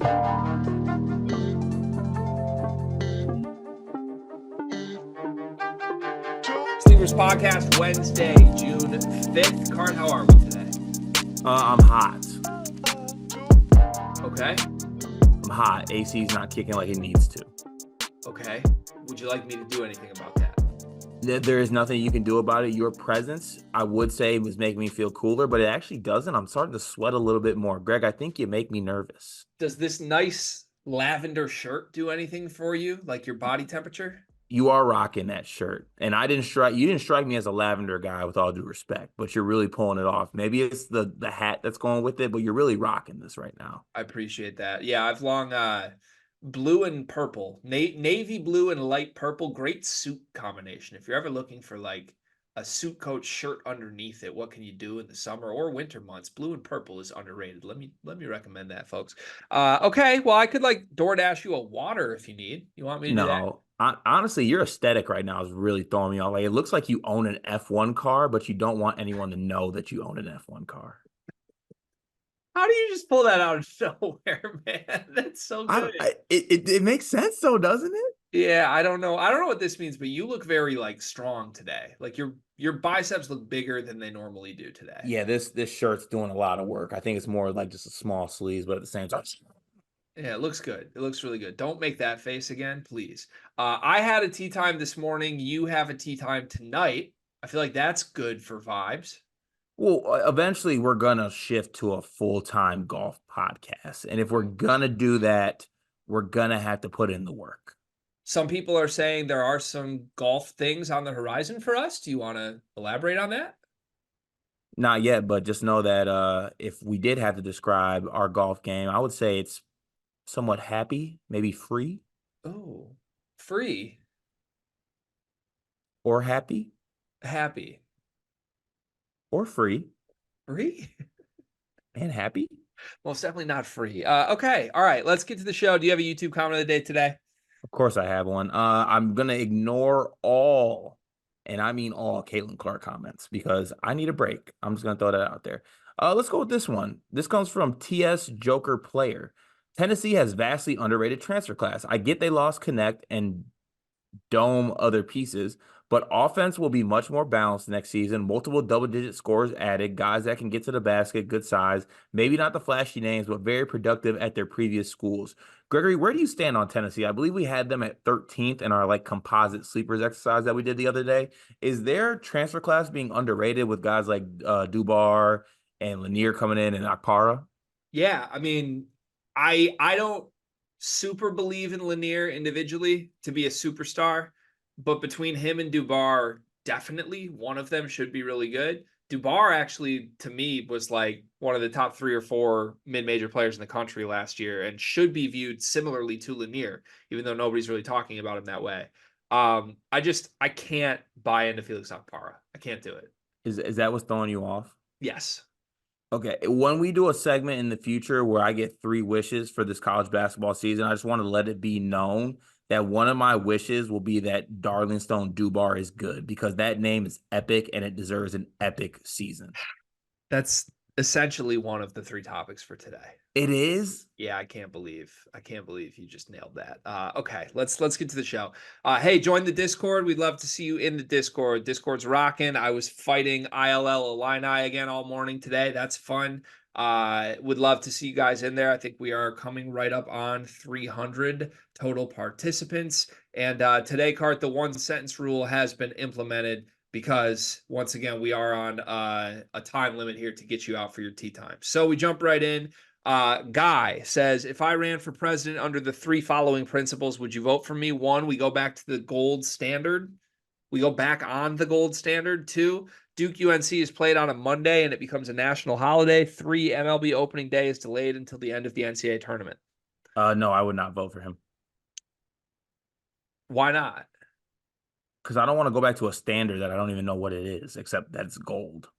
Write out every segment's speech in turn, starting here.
Sleepers Podcast, Wednesday, June 5th. Cart, how are we today? I'm hot. Okay. I'm hot. AC's not kicking like it needs to. Okay. Would you like me to do anything about that? There is nothing you can do about it. Your presence, I would say, was making me feel cooler, but it actually doesn't. I'm starting to sweat a little bit more. Greg, I think you make me nervous. Does this nice lavender shirt do anything for you, like your body temperature? You are rocking that shirt, and you didn't strike me as a lavender guy with all due respect, but you're really pulling it off. Maybe it's the hat that's going with it, but you're really rocking this right now. I appreciate that. Yeah, I've long blue and purple, navy blue and light purple, great suit combination. If you're ever looking for like a suit coat shirt underneath it, what can you do in the summer or winter months? Blue and purple is underrated. Let me recommend that, folks. Okay, well, I could like DoorDash you a water if you need. You want me to do that? No, honestly, your aesthetic right now is really throwing me off. Like, it looks like you own an F1 car, but you don't want anyone to know that you own an F1 car. How do you just pull that out of nowhere, man? That's so good. It makes sense though, doesn't it? Yeah, I don't know. I don't know what this means, but you look very like strong today. Like your biceps look bigger than they normally do today. Yeah, this shirt's doing a lot of work. I think it's more like just a small sleeves, but at the same time, Yeah, it looks good. It looks really good. Don't make that face again, please. I had a tea time this morning. You have a tea time tonight. I feel like that's good for vibes. well, eventually we're gonna shift to a full-time golf podcast, and if we're gonna do that, we're gonna have to put in the work. Some people are saying there are some golf things on the horizon for us. Do you want to elaborate on that? Not yet, but just know that if we did have to describe our golf game, I would say it's somewhat happy, maybe free Oh, free, or happy happy, or free free. and happy. Most definitely not free. Okay. All right. Let's get to the show. Do you have a YouTube comment of the day today? Of course, I have one. I'm gonna ignore all, and I mean all, Caitlin Clark comments because I need a break. I'm just gonna throw that out there. Let's go with this one. This comes from TS Joker Player. Tennessee has vastly underrated transfer class. I get they lost Connect and dome other pieces, but offense will be much more balanced next season. Multiple double-digit scores added, guys that can get to the basket, good size, maybe not the flashy names, but very productive at their previous schools. Gregory, where do you stand on Tennessee? I believe we had them at 13th in our like composite sleepers exercise that we did the other day. Is their transfer class being underrated with guys like Dubar and Lanier coming in and Akpara? Yeah. I mean, I don't super believe in Lanier individually to be a superstar, but between him and Dubar, definitely one of them should be really good. Dubar actually, to me, was like one of the top 3 or 4 mid-major players in the country last year and should be viewed similarly to Lanier, even though nobody's really talking about him that way. I can't buy into Felix Akpara. I can't do it. Is that what's throwing you off? Yes. Okay, when we do a segment in the future where I get 3 wishes for this college basketball season, I just want to let it be known that one of my wishes will be that Darlingstone Dubar is good because that name is epic and it deserves an epic season. That's essentially one of the 3 topics for today. It is? Yeah, I can't believe you just nailed that. Okay, let's get to the show. Hey, join the Discord. We'd love to see you in the Discord. Discord's rocking. I was fighting ILL Illini again all morning today. That's fun. Would love to see you guys in there. I think we are coming right up on 300 total participants. And today, Cart, the 1 sentence rule has been implemented because once again, we are on a time limit here to get you out for your tea time. So we jump right in. Guy says, if I ran for president under the 3 following principles, would you vote for me? 1, we go back to the gold standard. We go back on the gold standard. 2, Duke UNC is played on a Monday and it becomes a national holiday. 3, MLB opening day is delayed until the end of the NCAA tournament. No, I would not vote for him. Why not? Because I don't want to go back to a standard that I don't even know what it is, except that it's gold.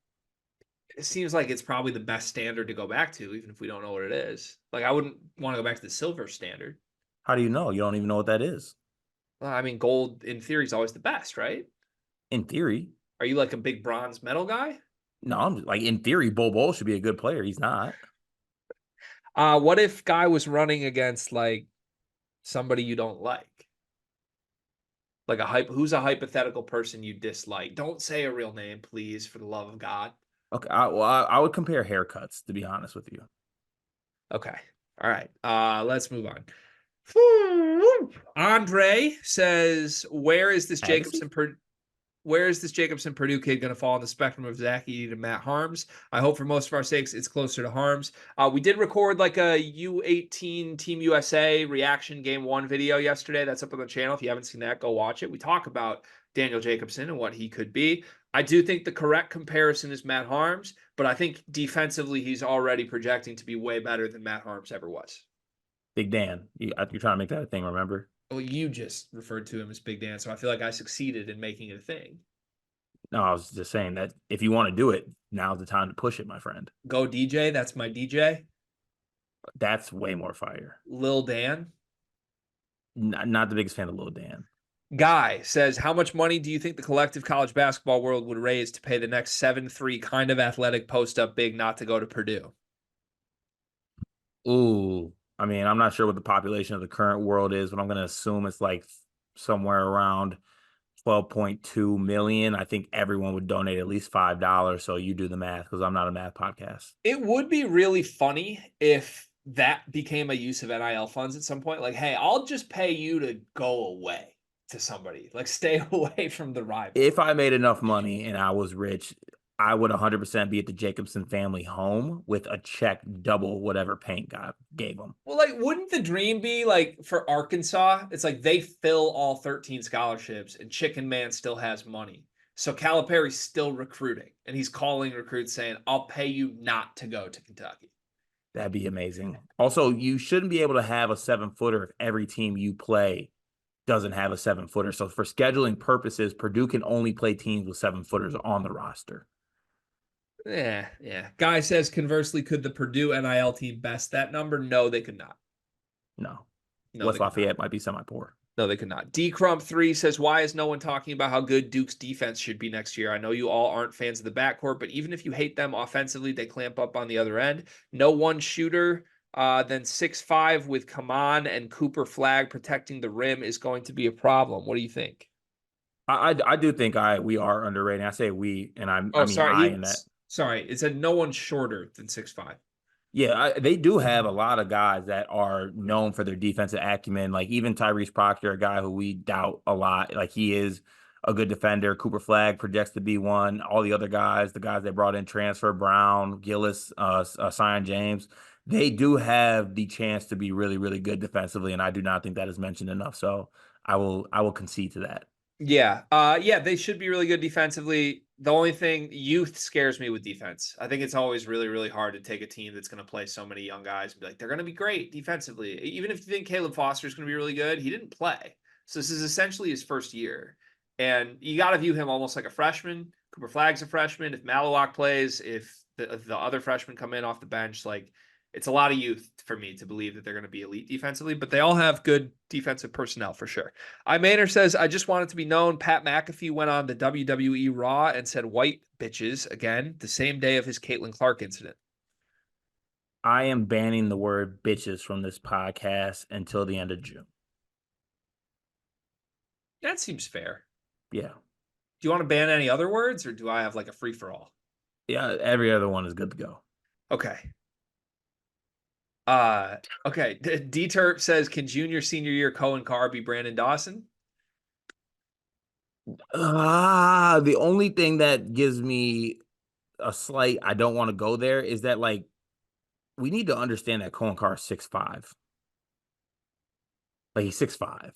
It seems like it's probably the best standard to go back to, even if we don't know what it is. Like, I wouldn't want to go back to the silver standard. How do you know? You don't even know what that is. Well, I mean, gold in theory is always the best, right? In theory. Are you like a big bronze medal guy? No, I'm like, in theory, Bol Bol should be a good player. He's not. What if guy was running against like somebody you don't like? Like who's a hypothetical person you dislike? Don't say a real name, please, for the love of God. Okay, I would compare haircuts, to be honest with you. Okay. All right. Let's move on. Andre says, Agassi? where is this Jacobson Purdue kid going to fall on the spectrum of Zach Edey to Matt Harms? I hope for most of our sakes it's closer to Harms. We did record like a U18 Team USA reaction game 1 video yesterday. That's up on the channel. If you haven't seen that, go watch it. We talk about Daniel Jacobson and what he could be. I do think the correct comparison is Matt Harms, but I think defensively he's already projecting to be way better than Matt Harms ever was. Big Dan. You're trying to make that a thing, remember? Well, you just referred to him as Big Dan, so I feel like I succeeded in making it a thing. No, I was just saying that if you want to do it, now's the time to push it, my friend. Go DJ, that's my DJ. That's way more fire. Lil Dan. Not the biggest fan of Lil Dan. Guy says, how much money do you think the collective college basketball world would raise to pay the next 7'3" kind of athletic post-up big not to go to Purdue? Ooh, I mean, I'm not sure what the population of the current world is, but I'm going to assume it's like somewhere around 12.2 million. I think everyone would donate at least $5. So you do the math because I'm not a math podcast. It would be really funny if that became a use of NIL funds at some point. Like, hey, I'll just pay you to go away to somebody. Like, stay away from the rival. If I made enough money and I was rich, I would 100% be at the Jacobson family home with a check double whatever Paint God gave them. Well, like, wouldn't the dream be like for Arkansas? It's like they fill all 13 scholarships and Chicken Man still has money. So Calipari's still recruiting and he's calling recruits saying, I'll pay you not to go to Kentucky. That'd be amazing. Also, you shouldn't be able to have a 7-footer if every team you play doesn't have a 7-footer. So for scheduling purposes, Purdue can only play teams with 7-footers on the roster. Yeah. Guy says, conversely, could the Purdue NIL team best that number? No, they could not. No. No, West Lafayette might be semi-poor. No, they could not. D-Crump3 says, why is no one talking about how good Duke's defense should be next year? I know you all aren't fans of the backcourt, but even if you hate them offensively, they clamp up on the other end. No one shooter than 6'5" with Kaman and Cooper Flag protecting the rim is going to be a problem. What do you think? I do think we are underrating. I say we, and I mean sorry. I in that. Sorry, it said no one shorter than 6'5". Yeah, they do have a lot of guys that are known for their defensive acumen. Like even Tyrese Proctor, a guy who we doubt a lot. Like he is a good defender. Cooper Flag projects to be one. All the other guys, the guys they brought in, transfer Brown, Gillis, Sion James, they do have the chance to be really, really good defensively, and I do not think that is mentioned enough. So I will concede to that. Yeah. They should be really good defensively. The only thing, youth scares me with defense. I think it's always really, really hard to take a team that's going to play so many young guys and be like, they're going to be great defensively. Even if you think Caleb Foster is going to be really good, he didn't play. So this is essentially his first year. And you got to view him almost like a freshman. Cooper Flag's a freshman. If Malawak plays, if the other freshmen come in off the bench, like it's a lot of youth for me to believe that they're going to be elite defensively, but they all have good defensive personnel for sure. Manor says, I just want it to be known, Pat McAfee went on the WWE Raw and said white bitches again the same day of his Caitlin Clark incident. I am banning the word bitches from this podcast until the end of June. That seems fair. Yeah. Do you want to ban any other words or do I have like a free for all? Yeah, every other one is good to go. Okay. Okay. D-Terp says, can junior, senior year Cohen Carr be Brandon Dawson? The only thing that gives me a slight, I don't want to go there is that like, we need to understand that Cohen Carr is 6'5". Like he's 6'5".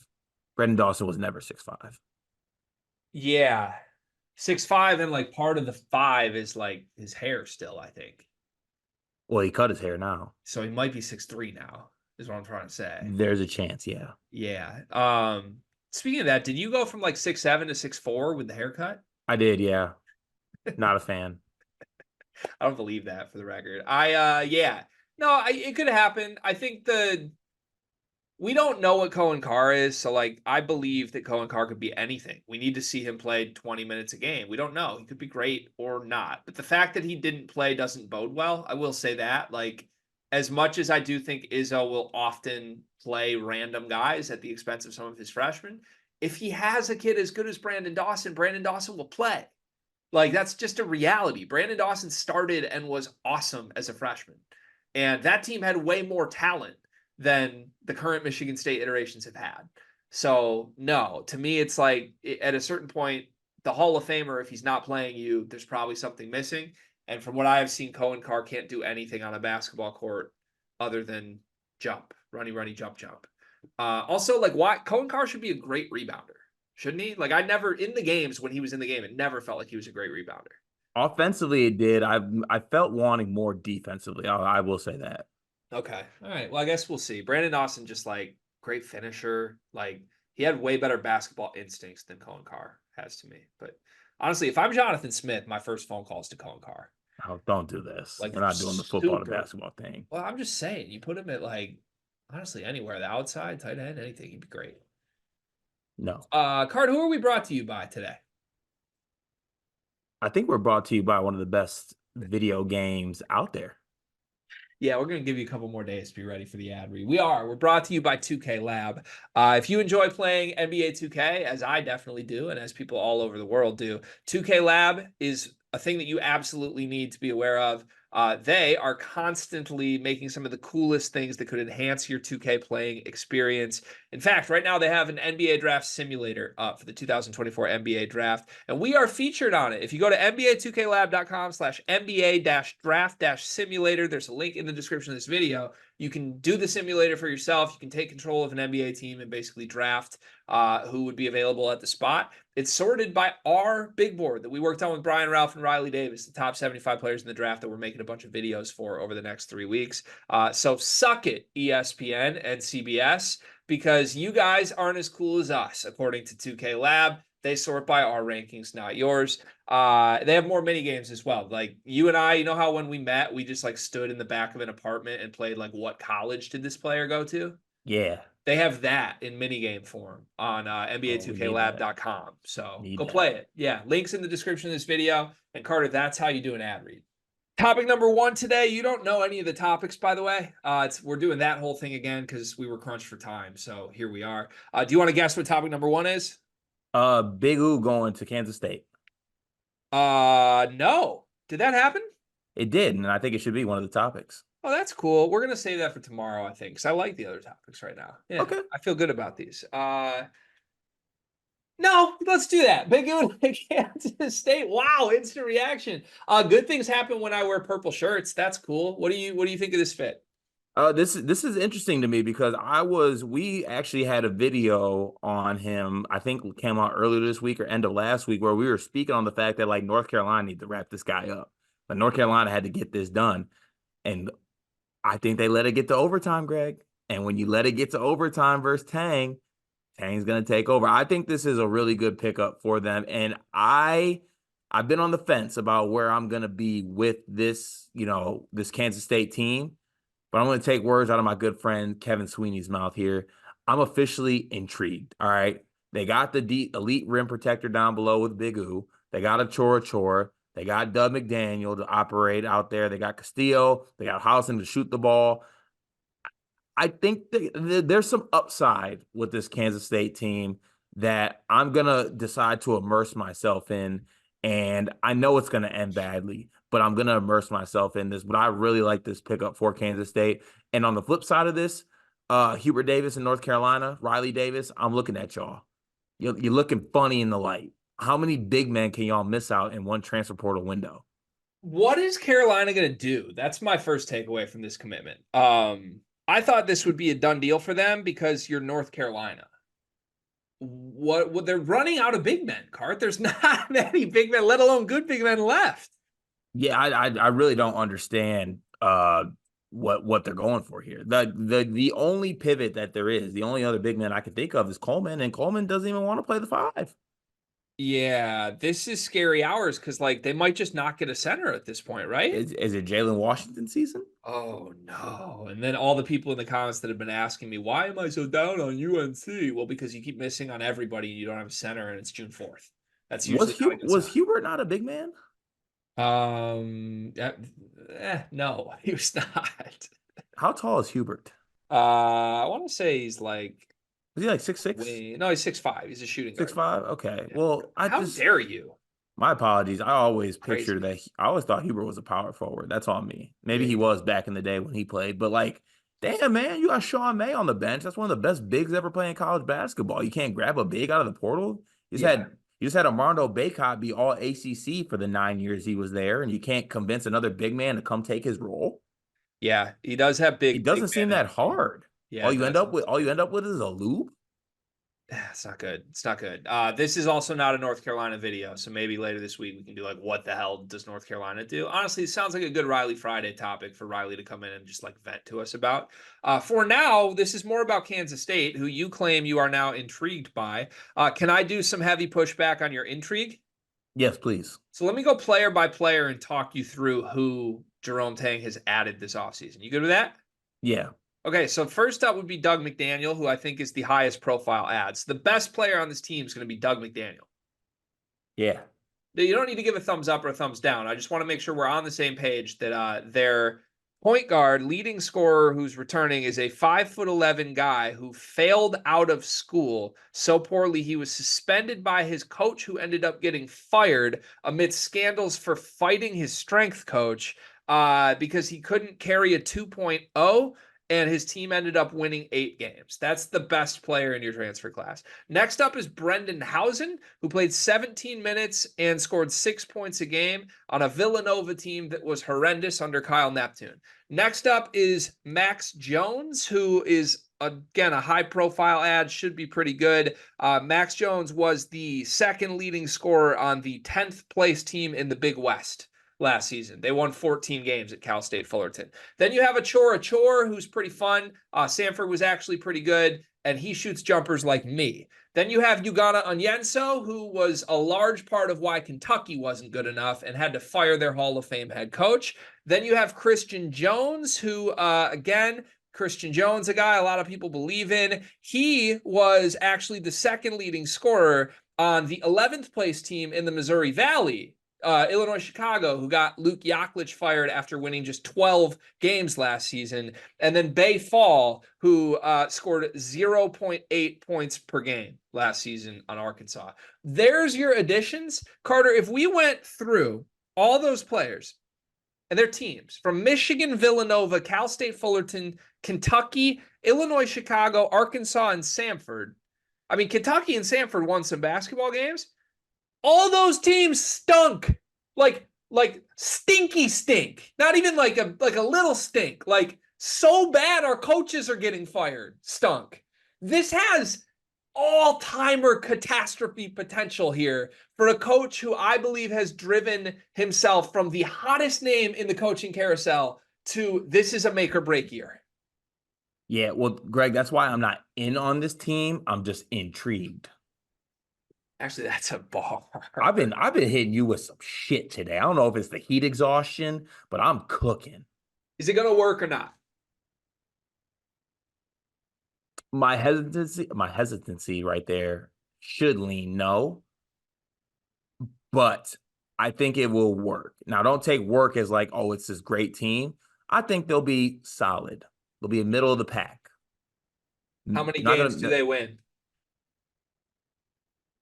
Brandon Dawson was never 6'5". Yeah. 6'5", and like part of the 5 is like his hair still, I think. Well, he cut his hair now. So he might be 6'3" now, is what I'm trying to say. There's a chance, yeah. Yeah. Speaking of that, did you go from like 6'7" to 6'4" with the haircut? I did, yeah. Not a fan. I don't believe that, for the record. Yeah. No, it could happen. I think we don't know what Cohen Carr is, so like I believe that Cohen Carr could be anything. We need to see him play 20 minutes a game. We don't know. He could be great or not. But the fact that he didn't play doesn't bode well. I will say that. Like as much as I do think Izzo will often play random guys at the expense of some of his freshmen, if he has a kid as good as Brandon Dawson will play. Like, that's just a reality. Brandon Dawson started and was awesome as a freshman. And that team had way more talent than the current Michigan State iterations have had. So, no, to me, it's like at a certain point, the Hall of Famer, if he's not playing you, there's probably something missing. And from what I have seen, Cohen Carr can't do anything on a basketball court other than jump, runny, jump, jump. Also, like, why Cohen Carr should be a great rebounder, shouldn't he? Like, I never in the games when he was in the game, it never felt like he was a great rebounder. Offensively, it did. I felt wanting more defensively. I will say that. Okay. All right. Well, I guess we'll see. Brandon Dawson, just like great finisher. Like, he had way better basketball instincts than Cohen Carr has to me. But honestly, if I'm Jonathan Smith, my first phone call is to Cohen Carr. Oh, don't do this. Like, We're not doing the football to super. basketball thing. Well, I'm just saying, you put him at like honestly anywhere, the outside, tight end, anything, he'd be great. No. Card, who are we brought to you by today? I think we're brought to you by one of the best video games out there. Yeah, we're going to give you a couple more days to be ready for the ad read. We're brought to you by 2K Lab. If you enjoy playing NBA 2K, as I definitely do, and as people all over the world do, 2K Lab is a thing that you absolutely need to be aware of. They are constantly making some of the coolest things that could enhance your 2K playing experience. In fact, right now they have an NBA draft simulator up for the 2024 NBA draft, and we are featured on it. If you go to NBA2KLab.com/NBA-draft-simulator, there's a link in the description of this video. You can do the simulator for yourself. You can take control of an NBA team and basically draft who would be available at the spot. It's sorted by our big board that we worked on with Brian Ralph and Riley Davis, the top 75 players in the draft that we're making a bunch of videos for over the next 3 weeks. So suck it, ESPN and CBS, because you guys aren't as cool as us, according to 2K Lab. They sort by our rankings, not yours. They have more mini games as well. Like you and I, you know how when we met, we just like stood in the back of an apartment and played like what college did this player go to? Yeah. They have that in minigame form on Oh, we need that. NBA2KLab.com. So Need go that. play it. Yeah, links in the description of this video. And Carter, that's how you do an ad read. Topic number 1 today. You don't know any of the topics, by the way. We're doing that whole thing again because we were crunched for time. So here we are. Do you want to guess what topic number 1 is? Big U going to Kansas State. No. Did that happen? It did, and I think it should be one of the topics. Oh, that's cool. We're gonna save that for tomorrow, I think, because I like the other topics right now. Yeah, Okay. I feel good about these. No, let's do that. Big U Kansas State. Wow, instant reaction. Good things happen when I wear purple shirts. That's cool. What do you think of this fit? This is interesting to me because we actually had a video on him, I think came out earlier this week or end of last week, where we were speaking on the fact that like North Carolina need to wrap this guy up. But North Carolina had to get this done. And I think they let it get to overtime, Greg. And when you let it get to overtime versus Tang's going to take over. I think this is a really good pickup for them. And I've been on the fence about where I'm going to be with this, this Kansas State team. But I'm going to take words out of my good friend Kevin Sweeney's mouth here. I'm officially intrigued. All right. They got the elite rim protector down below with Big U. They got a Chora. They got Dub McDaniel to operate out there. They got Castillo. They got Housen to shoot the ball. I think there's some upside with this Kansas State team that I'm going to decide to immerse myself in. And I know it's going to end badly, but I'm going to immerse myself in this. But I really like this pickup for Kansas State. And on the flip side of this, Hubert Davis in North Carolina, Riley Davis, I'm looking at y'all. You're looking funny in the light. How many big men can y'all miss out in one transfer portal window? What is Carolina going to do? That's my first takeaway from this commitment. I thought this would be a done deal for them because you're North Carolina. What they're running out of big men, Cart. There's not many big men, let alone good big men left. Yeah, I really don't understand what they're going for here. The only pivot that there is, the only other big man I can think of is Coleman, and Coleman doesn't even want to play the 5. Yeah, this is scary hours because like they might just not get a center at this point, right? Is it Jalen Washington season? Oh no. And then all the people in the comments that have been asking me, why am I so down on UNC? Well, because you keep missing on everybody and you don't have a center and it's June 4th. That's usually was Hubert not a big man? No, he was not. How tall is Hubert? I want to say he's like Is he like 6'6"? no, he's 6'5". He's a shooting Six guard. five? Okay. Yeah. Well, How dare you? my apologies. I always pictured Crazy. that I always thought Hubert was a power forward. That's on me. Maybe Yeah, he was back in the day when he played, but like, damn man, you got Sean May on the bench. That's one of the best bigs ever playing college basketball. You can't grab a big out of the portal. yeah, You just had Armando Bacot be all ACC for the 9 years he was there, and you can't convince another big man to come take his role. yeah. He does have It big doesn't seem man that energy. hard. Yeah, it does. All you end up with is a loop. It's not good. It's not good. This is also not a North Carolina video, so maybe later this week we can do like, what the hell does North Carolina do? Honestly, it sounds like a good Riley Friday topic for Riley to come in and just like vent to us about. For now, this is more about Kansas State, who you claim you are now intrigued by. Can I do some heavy pushback on your intrigue? Yes, please. So let me go player by player and talk you through who Jerome Tang has added this offseason. You good with that? Yeah. Okay, so first up would be Doug McDaniel, who I think is the highest profile ads. The best player on this team is going to be Doug McDaniel. Yeah. You don't need to give a thumbs up or a thumbs down. I just want to make sure we're on the same page that their point guard, leading scorer who's returning is a 5'11" guy who failed out of school so poorly he was suspended by his coach, who ended up getting fired amidst scandals for fighting his strength coach because he couldn't carry a 2.0. And his team ended up winning 8 games. That's the best player in your transfer class. Next up is Brendan Housen, who played 17 minutes and scored 6 points a game on a Villanova team that was horrendous under Kyle Neptune. Next up is Max Jones, who is, again, a high-profile ad, should be pretty good. Max Jones was the second leading scorer on the 10th place team in the Big West last season. They won 14 games at Cal State Fullerton. Then you have Achor, who's pretty fun. Sanford was actually pretty good, and he shoots jumpers like me. Then you have Ugonna Onyenso, who was a large part of why Kentucky wasn't good enough and had to fire their Hall of Fame head coach. Then you have Christian Jones, who, again, Christian Jones, a guy a lot of people believe in. He was actually the second leading scorer on the 11th place team in the Missouri Valley, Illinois Chicago, who got Luke Yaklich fired after winning just 12 games last season. And then Bay Fall, who scored 0.8 points per game last season on Arkansas. There's your additions. Carter, if we went through all those players and their teams from Michigan, Villanova, Cal State Fullerton, Kentucky, Illinois Chicago, Arkansas, and Samford. I mean, Kentucky and Samford won some basketball games. All those teams stunk, like stinky stink. Not even like a little stink. Like so bad our coaches are getting fired. Stunk. This has all-timer catastrophe potential here for a coach who I believe has driven himself from the hottest name in the coaching carousel to this is a make or break year. Yeah, well, Greg, that's why I'm not in on this team. I'm just intrigued. Actually, that's a bar. I've been hitting you with some shit today. I don't know if it's the heat exhaustion, but I'm cooking. Is it going to work or not? My hesitancy right there should lean no, but I think it will work. Now, don't take work as like, oh, it's this great team. I think they'll be solid. They'll be in middle of the pack. How many games do they win?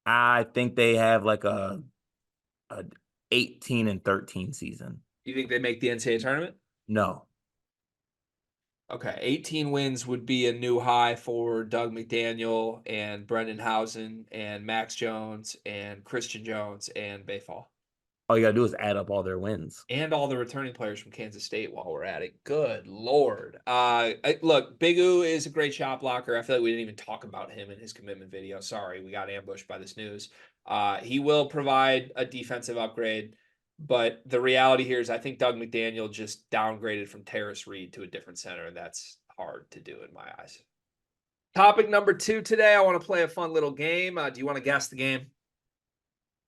I think they have like a 18-13 season. You think they make the NCAA tournament? No. Okay, 18 wins would be a new high for Doug McDaniel and Brendan Housen and Max Jones and Christian Jones and Bayfall. All you got to do is add up all their wins. And all the returning players from Kansas State while we're at it. Good Lord. Look, Big U is a great shot blocker. I feel like we didn't even talk about him in his commitment video. Sorry, we got ambushed by this news. He will provide a defensive upgrade. But the reality here is I think Doug McDaniel just downgraded from Terrace Reed to a different center, and that's hard to do in my eyes. Topic number 2 today, I want to play a fun little game. Do you want to guess the game?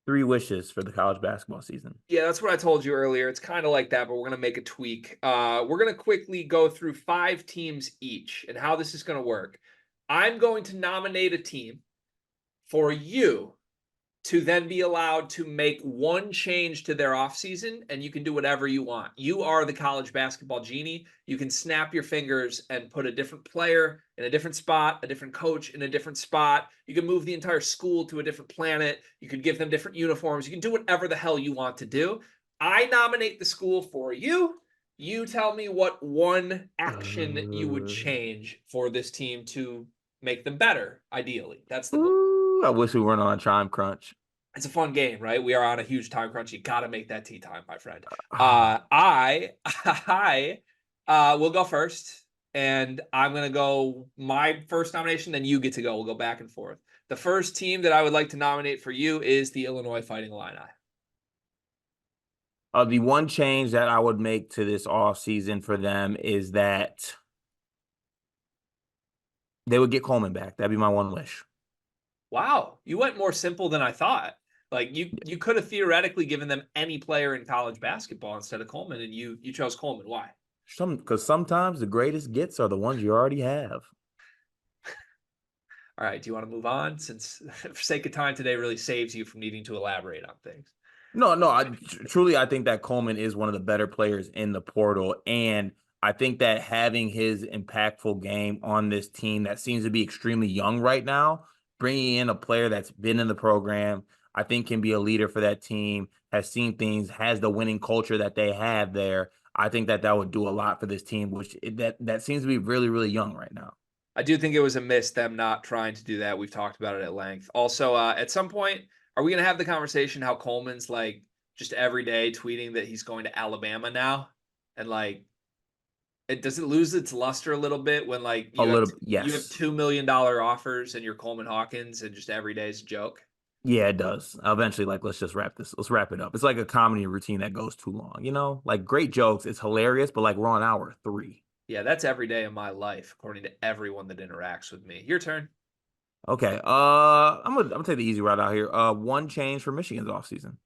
3 wishes for the college basketball season. Yeah, that's what I told you earlier. It's kind of like that, but we're going to make a tweak. We're going to quickly go through 5 teams each and how this is going to work. I'm going to nominate a team for you to then be allowed to make one change to their offseason, and you can do whatever you want. You are the college basketball genie. You can snap your fingers and put a different player in a different spot, a different coach in a different spot. You can move the entire school to a different planet. You can give them different uniforms. You can do whatever the hell you want to do. I nominate the school for you. You tell me what one action you would change for this team to make them better, ideally. That's the goal. Ooh, I wish we weren't on a time crunch. It's a fun game, right? We are on a huge time crunch. You got to make that tea time, my friend. Ah, I will go first, and I'm gonna go my first nomination. Then you get to go. We'll go back and forth. The first team that I would like to nominate for you is the Illinois Fighting Illini. the one change that I would make to this off season for them is that they would get Coleman back. That'd be my one wish. Wow, you went more simple than I thought. Like you could have theoretically given them any player in college basketball instead of Coleman, and you chose Coleman. Why? Because sometimes the greatest gets are the ones you already have. All right, do you want to move on? Since for sake of time today really saves you from needing to elaborate on things. No, truly, I think that Coleman is one of the better players in the portal. And I think that having his impactful game on this team that seems to be extremely young right now, bringing in a player that's been in the program, I think can be a leader for that team, has seen things, has the winning culture that they have there. I think that would do a lot for this team, that seems to be really, really young right now. I do think it was a miss them not trying to do that. We've talked about it at length. Also, at some point, are we going to have the conversation how Coleman's like just every day tweeting that he's going to Alabama now? And like, does it lose its luster a little bit when like you have Yes. $2 million offers and you're Coleman Hawkins and just every day is a joke? Yeah, it does. Eventually, like, let's wrap it up. It's like a comedy routine that goes too long, like great jokes. It's hilarious, but like we're on hour 3. Yeah, that's every day of my life, according to everyone that interacts with me. Your turn. Okay. I'm gonna take the easy route out here. One change for Michigan's offseason.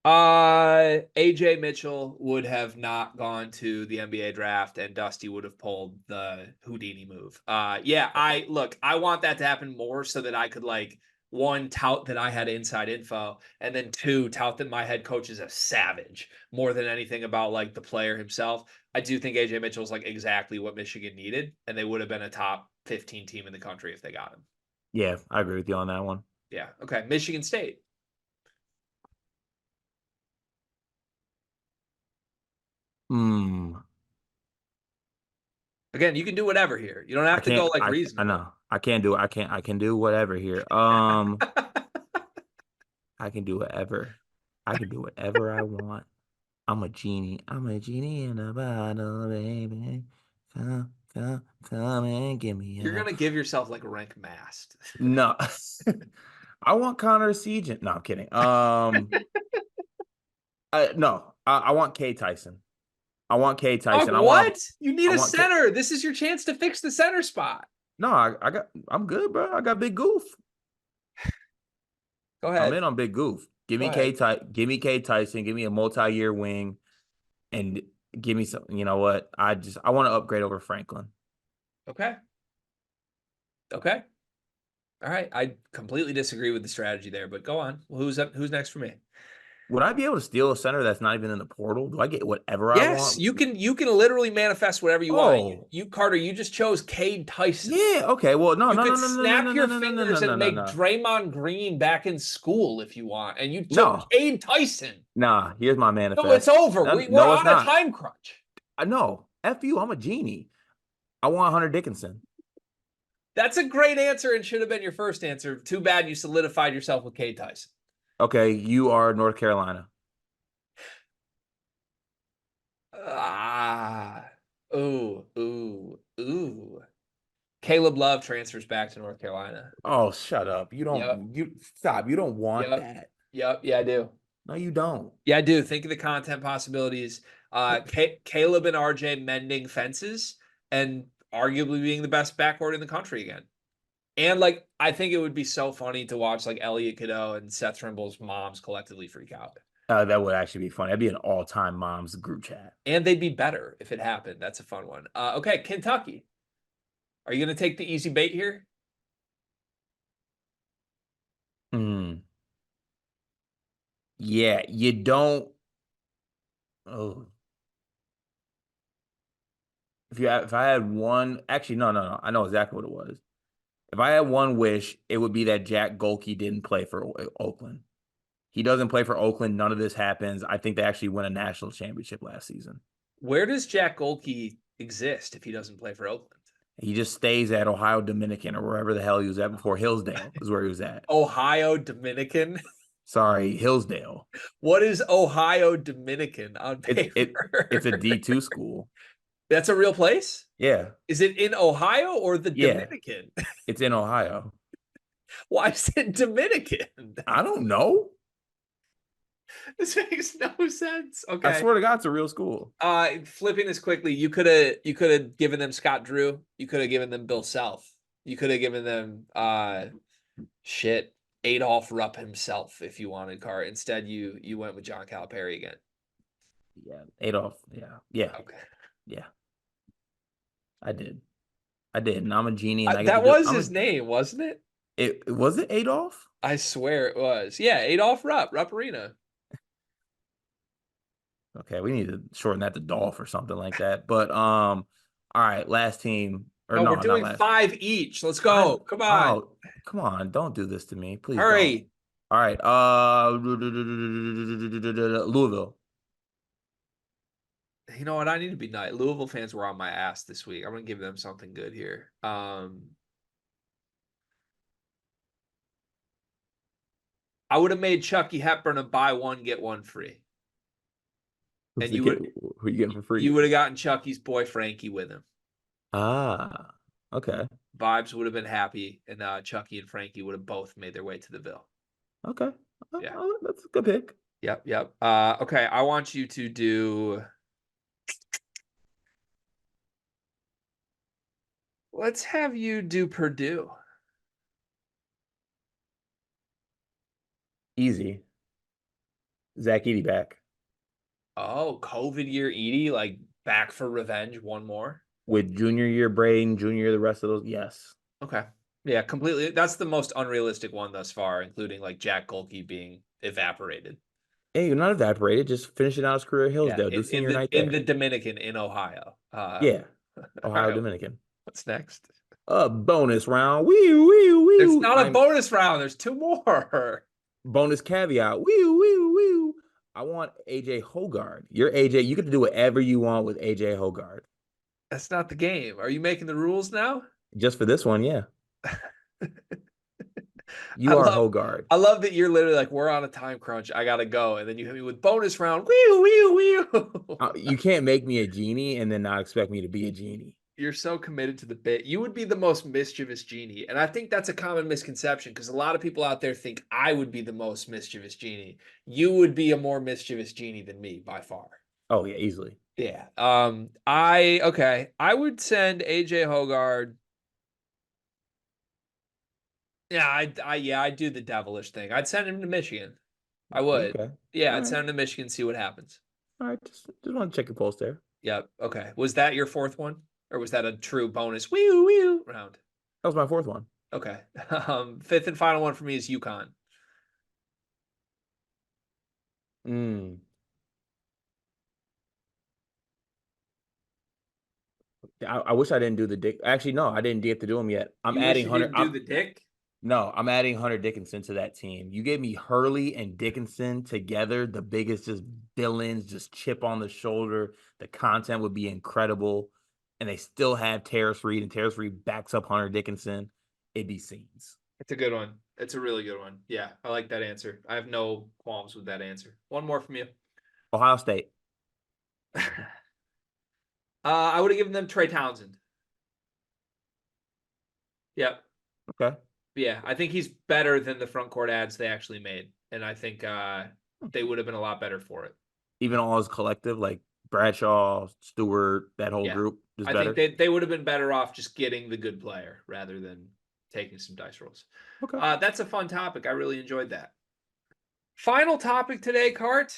AJ Mitchell would have not gone to the NBA draft and Dusty would have pulled the Houdini move. Yeah, I want that to happen more so that I could like one, tout that I had inside info, and then two, tout that my head coach is a savage more than anything about like the player himself. I do think AJ Mitchell is like exactly what Michigan needed, and they would have been a top 15 team in the country if they got him. Yeah, I agree with you on that one. Yeah. Okay. Michigan State. Hmm. Again, you can do whatever here. You don't have to go like reasonable. I know. I can't do it. I can do whatever here. I can do whatever. I can do whatever I want. I'm a genie. I'm a genie in a bottle, baby. Come and give me You're gonna give yourself like rank mast. No. I want Connor Siege. No, I'm kidding. No, I want K Tyson. I want K Tyson. What? You need a center. This is your chance to fix the center spot. No, I'm good, bro. I got Big Goof. Go ahead. I'm in on Big Goof. Give me K Tyson. Give me a multi-year wing, and give me some. You know what? I want to upgrade over Franklin. Okay. Okay. All right. I completely disagree with the strategy there, but go on. Well, who's next for me? Would I be able to steal a center that's not even in the portal? Do I get whatever I want? Yes, you can literally manifest whatever you want. You Carter, you just chose Cade Tyson. Yeah, okay. Well, no. Snap your fingers and make Draymond Green back in school if you want. And you chose Cade Tyson. Nah, here's my manifest. No, it's over. We're on a time crunch. No. F you, I'm a genie. I want Hunter Dickinson. That's a great answer and should have been your first answer. Too bad you solidified yourself with Cade Tyson. Okay, you are North Carolina. Ooh. Caleb Love transfers back to North Carolina. Oh, shut up. You don't stop. You don't want that. Yep. Yeah, I do. No, you don't. Yeah, I do. Think of the content possibilities. Caleb and RJ mending fences and arguably being the best backcourt in the country again. And like, I think it would be so funny to watch like Elliot Cadeau and Seth Trimble's moms collectively freak out. That would actually be funny. That'd be an all-time moms group chat. And they'd be better if it happened. That's a fun one. Okay, Kentucky. Are you going to take the easy bait here? Yeah, you don't. Oh, if I had one, actually, no. I know exactly what it was. If I had one wish, it would be that Jack Golke didn't play for Oakland. He doesn't play for Oakland. None of this happens. I think they actually win a national championship last season. Where does Jack Golke exist if he doesn't play for Oakland? He just stays at Ohio Dominican or wherever the hell he was at before. Hillsdale is where he was at. Ohio Dominican. Sorry, Hillsdale. What is Ohio Dominican on It's a paper? D2 school. That's a real place? Yeah. Is it in Ohio or the Yeah. Dominican? It's in Ohio. Why is it Dominican? I don't know. This makes no sense. I Okay. swear to God, it's a real school. Flipping this quickly, you could have given them Scott Drew. You could have given them Bill Self. You could have given them Adolph Rupp himself if you wanted Carr. Instead, you went with John Calipari again. Yeah. Adolf. Yeah. Okay. Yeah. I did. And I'm a genie and I get That to do was his name, wasn't it? It was it Adolf? I swear it was. Yeah, Adolph Rupp Arena. Okay, we need to shorten that to Dolph or something like that. But all right, last team. Or No, no, we're not doing last. 5 each. Let's go. Come on. Oh, come on, don't do this to me. Please don't. Hurry. All right. Louisville. You know what? I need to be nice. Louisville fans were on my ass this week. I'm gonna give them something good here. I would have made Chucky Hepburn a buy one, get one free. And Who are you getting for free? You would have gotten Chucky's boy Frankie with him. Ah, okay. Vibes would have been happy, and Chucky and Frankie would have both made their way to the Ville. Okay. Yeah. That's a good pick. Yep. Okay, I want you to do. Let's have you do Purdue. Easy. Zach Edey back. Oh, COVID year Edie, like back for revenge, one more. With junior year Braden, junior year the rest of those. Yes. Okay. Yeah, completely. That's the most unrealistic one thus far, including like Jack Golke being evaporated. Hey, you're not evaporated. Just finishing out his career at Hillsdale. Do senior night there. In the Dominican in Ohio. Yeah. Ohio right, Dominican. what's next? Bonus round. Wee wee wee. There's not a bonus round. There's 2 more. Bonus caveat. Wee wee wee. I want AJ Hogard. You're AJ. You get to do whatever you want with AJ Hogard. That's not the game. Are you making the rules now? Just for this one, yeah. You are Hogard. I love that you're literally like, we're on a time crunch. I gotta go, and then you hit me with bonus round. Wee wee wee. You can't make me a genie and then not expect me to be a genie. You're so committed to the bit. You would be the most mischievous genie. And I think that's a common misconception because a lot of people out there think I would be the most mischievous genie. You would be a more mischievous genie than me by far. Oh, yeah, easily. Yeah. I would send AJ Hogard. Yeah, I'd do the devilish thing. I'd send him to Michigan. I would. Okay. Yeah, I'd send him to Michigan, see what happens. All right, just want to check your pulse there. Yep. Okay. Was that your 4th one? Or was that a true bonus wee round? That was my 4th one. Okay. 5th and final one for me is UConn. I wish I didn't do the Dick. Actually, no, I didn't get to do them yet. I'm adding Hunter. Do the Dick? No, I'm adding Hunter Dickinson to that team. You gave me Hurley and Dickinson together, the biggest just villains, just chip on the shoulder. The content would be incredible. And they still have Terrace Reed, and Terrace Reed backs up Hunter Dickinson. It'd be scenes. It's a good one. It's a really good one. Yeah, I like that answer. I have no qualms with that answer. One more from you. Ohio State. I would have given them Trey Townsend. Yep. Okay. Yeah, I think he's better than the front court ads they actually made. And I think they would have been a lot better for it. Even all as collective, like Bradshaw, Stewart, that whole group is better. I think they would have been better off just getting the good player rather than taking some dice rolls. Okay. That's a fun topic. I really enjoyed that. Final topic today, Cart.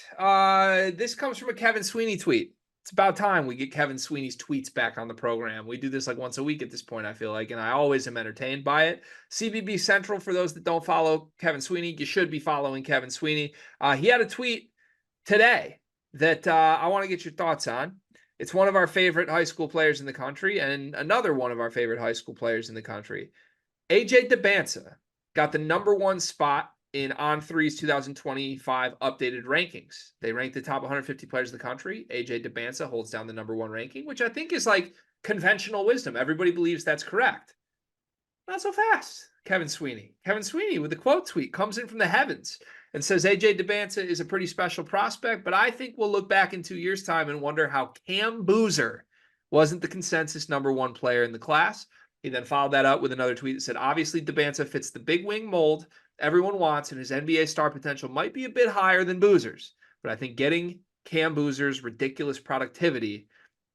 This comes from a Kevin Sweeney tweet. It's about time we get Kevin Sweeney's tweets back on the program. We do this like once a week at this point, I feel like, and I always am entertained by it. CBB Central, for those that don't follow Kevin Sweeney, you should be following Kevin Sweeney. He had a tweet today that I want to get your thoughts on. It's one of our favorite high school players in the country and another one of our favorite high school players in the country. AJ Dybantsa got the #1 spot in On3's 2025 updated rankings. They ranked the top 150 players in the country. AJ Dybantsa holds down the #1 ranking, which I think is like conventional wisdom. Everybody believes that's correct. Not so fast, Kevin Sweeney. Kevin Sweeney with the quote tweet comes in from the heavens and says AJ Dybantsa is a pretty special prospect, but I think we'll look back in 2 years' time and wonder how Cam Boozer wasn't the consensus #1 player in the class. He then followed that up with another tweet that said, obviously Dybantsa fits the big wing mold everyone wants, and his NBA star potential might be a bit higher than Boozer's. But I think getting Cam Boozer's ridiculous productivity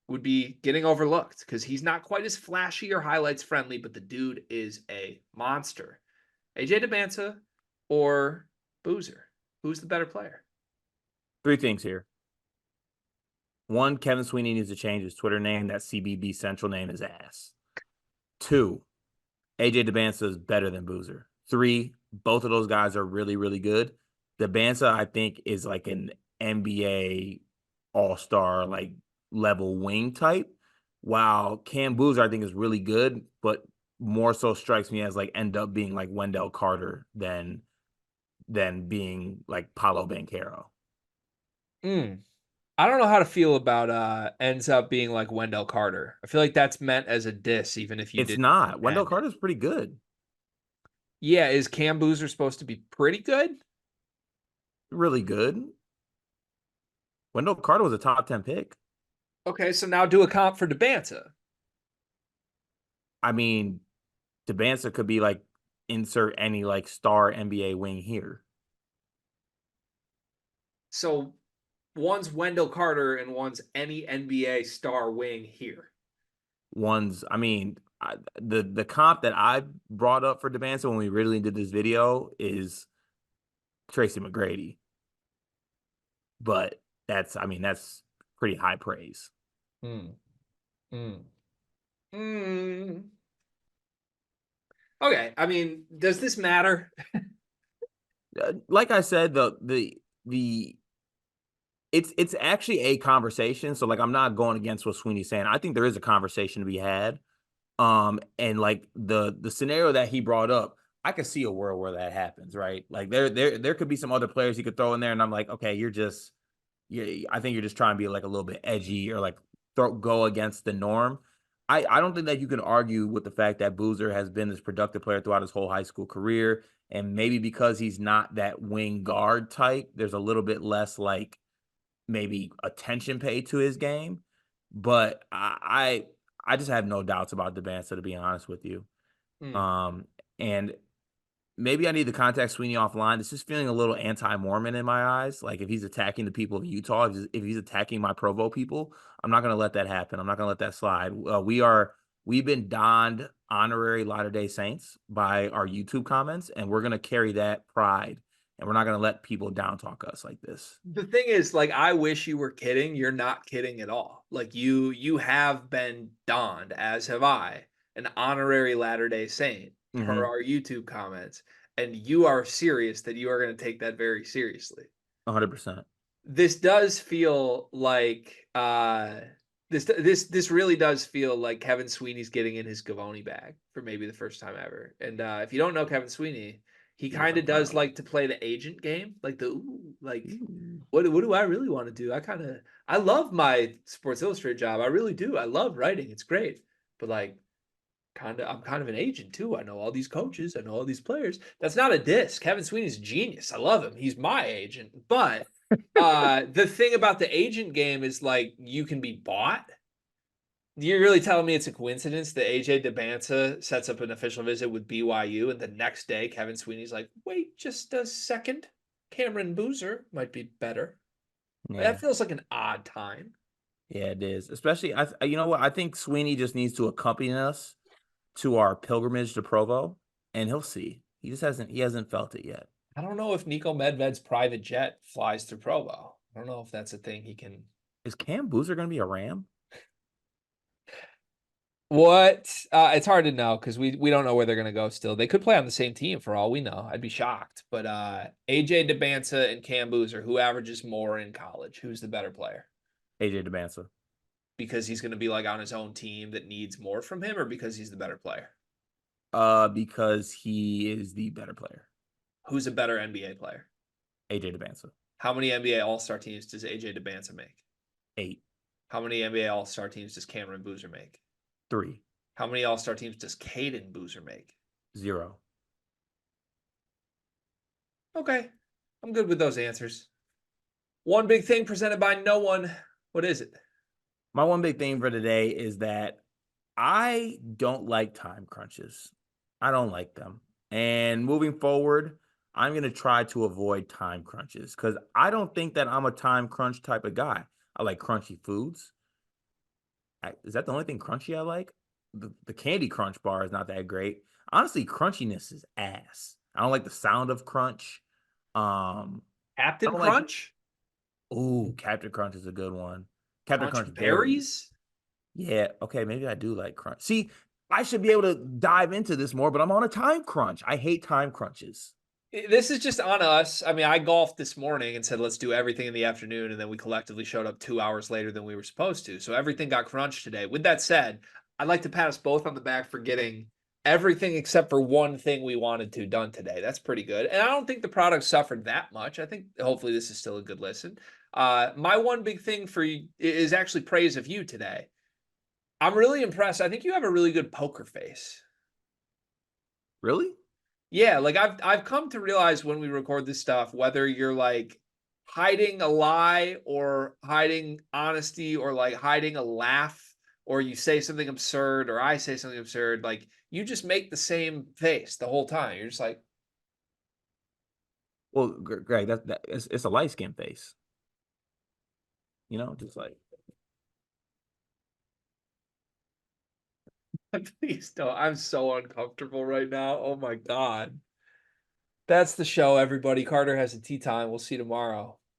would be getting overlooked because he's not quite as flashy or highlights friendly, but the dude is a monster. AJ Dybantsa or Boozer? Who's the better player? 3 things here. 1, Kevin Sweeney needs to change his Twitter name. That CBB Central name is ass. 2, AJ Dybantsa is better than Boozer. 3, both of those guys are really, really good. Dybantsa, I think, is like an NBA all-star like level wing type, while Cam Boozer, I think, is really good, but more so strikes me as like end up being like Wendell Carter than being like Paolo Banchero. I don't know how to feel about ends up being like Wendell Carter. I feel like that's meant as a diss, even if you It's didn't not. Wendell intend. Carter's pretty good. Yeah, is Cam Boozer supposed to be pretty good? Really good. Wendell Carter was a top 10 pick. Okay, so now do a comp for Dybantsa. I mean, Dybantsa could be like insert any like star NBA wing here. So one's Wendell Carter and one's any NBA star wing here. I mean, the comp that I brought up for Dybantsa when we originally did this video is Tracy McGrady. But that's pretty high praise. Mm. Mm. Mm. Okay, I mean, does this matter? Like I said, it's actually a conversation. So like I'm not going against what Sweeney's saying. I think there is a conversation to be had. And like the scenario that he brought up, I could see a world where that happens, right? Like there could be some other players he could throw in there, and I'm like, okay, I think you're just trying to be like a little bit edgy or like go against the norm. I don't think that you can argue with the fact that Boozer has been this productive player throughout his whole high school career. And maybe because he's not that wing guard type, there's a little bit less like maybe attention paid to his game. But I just have no doubts about Dybantsa, to be honest with you. Mm. And maybe I need to contact Sweeney offline. It's just feeling a little anti-Mormon in my eyes. Like if he's attacking the people of Utah, if he's attacking my Provo people, I'm not going to let that happen. I'm not going to let that slide. We've been donned honorary Latter-day Saints by our YouTube comments, and we're going to carry that pride. And we're not going to let people down talk us like this. The thing is, like, I wish you were kidding. You're not kidding at all. Like you have been donned, as have I, an honorary Latter-day Saint per our YouTube comments, and you are serious that you are going to take that very seriously. 100%. This does feel like this really does feel like Kevin Sweeney's getting in his Gavoni bag for maybe the first time ever. And if you don't know Kevin Sweeney, he kind of does like to play the agent game, like what do I really want to do? I love my Sports Illustrated job. I really do. I love writing. It's great. But like I'm kind of an agent too. I know all these coaches, I know all these players. That's not a diss. Kevin Sweeney's a genius. I love him. He's my agent. But the thing about the agent game is like you can be bought. You're really telling me it's a coincidence that AJ Dybantsa sets up an official visit with BYU and the next day Kevin Sweeney's like, wait just a second. Cameron Boozer might be better. Yeah. That feels like an odd time. Yeah, it is. Especially, you know what? I think Sweeney just needs to accompany us to our pilgrimage to Provo, and he'll see. He hasn't felt it yet. I don't know if Nico Medved's private jet flies through Provo. I don't know if that's a thing he can. Is Cam Boozer going to be a Ram? What? It's hard to know because we don't know where they're gonna go still. They could play on the same team for all we know. I'd be shocked. But AJ Dybantsa and Cam Boozer, who averages more in college? Who's the better player? AJ Dybantsa. Because he's gonna be like on his own team that needs more from him, or because he's the better player? Because he is the better player. Who's a better NBA player? AJ Dybantsa. How many NBA All-Star teams does AJ Dybantsa make? 8. How many NBA All-Star teams does Cameron Boozer make? 3. How many All-Star teams does Caden Boozer make? 0. Okay, I'm good with those answers. One big thing presented by no one. What is it? My one big thing for today is that I don't like time crunches. I don't like them. And moving forward, I'm going to try to avoid time crunches because I don't think that I'm a time crunch type of guy. I like crunchy foods. Is that the only thing crunchy I like? The Candy Crunch bar is not that great. Honestly, crunchiness is ass. I don't like the sound of crunch. I Captain don't like. Crunch? Ooh, Captain Crunch is a good one. Captain Crunch Crunch berries. berries? Yeah, okay, maybe I do like crunch. See, I should be able to dive into this more, but I'm on a time crunch. I hate time crunches. This is just on us. I mean, I golfed this morning and said, let's do everything in the afternoon. And then we collectively showed up 2 hours later than we were supposed to. So everything got crunched today. With that said, I'd like to pat us both on the back for getting everything except for one thing we wanted to done today. That's pretty good. And I don't think the product suffered that much. I think hopefully this is still a good listen. My one big thing for you is actually praise of you today. I'm really impressed. I think you have a really good poker face. Really? Yeah, like I've come to realize when we record this stuff, whether you're like hiding a lie or hiding honesty or like hiding a laugh or you say something absurd or I say something absurd, like you just make the same face the whole time. You're just like, Well, Greg, it's a light skin face. Just like please don't. I'm so uncomfortable right now. Oh my God. That's the show, everybody. Carter has a tea time. We'll see you tomorrow.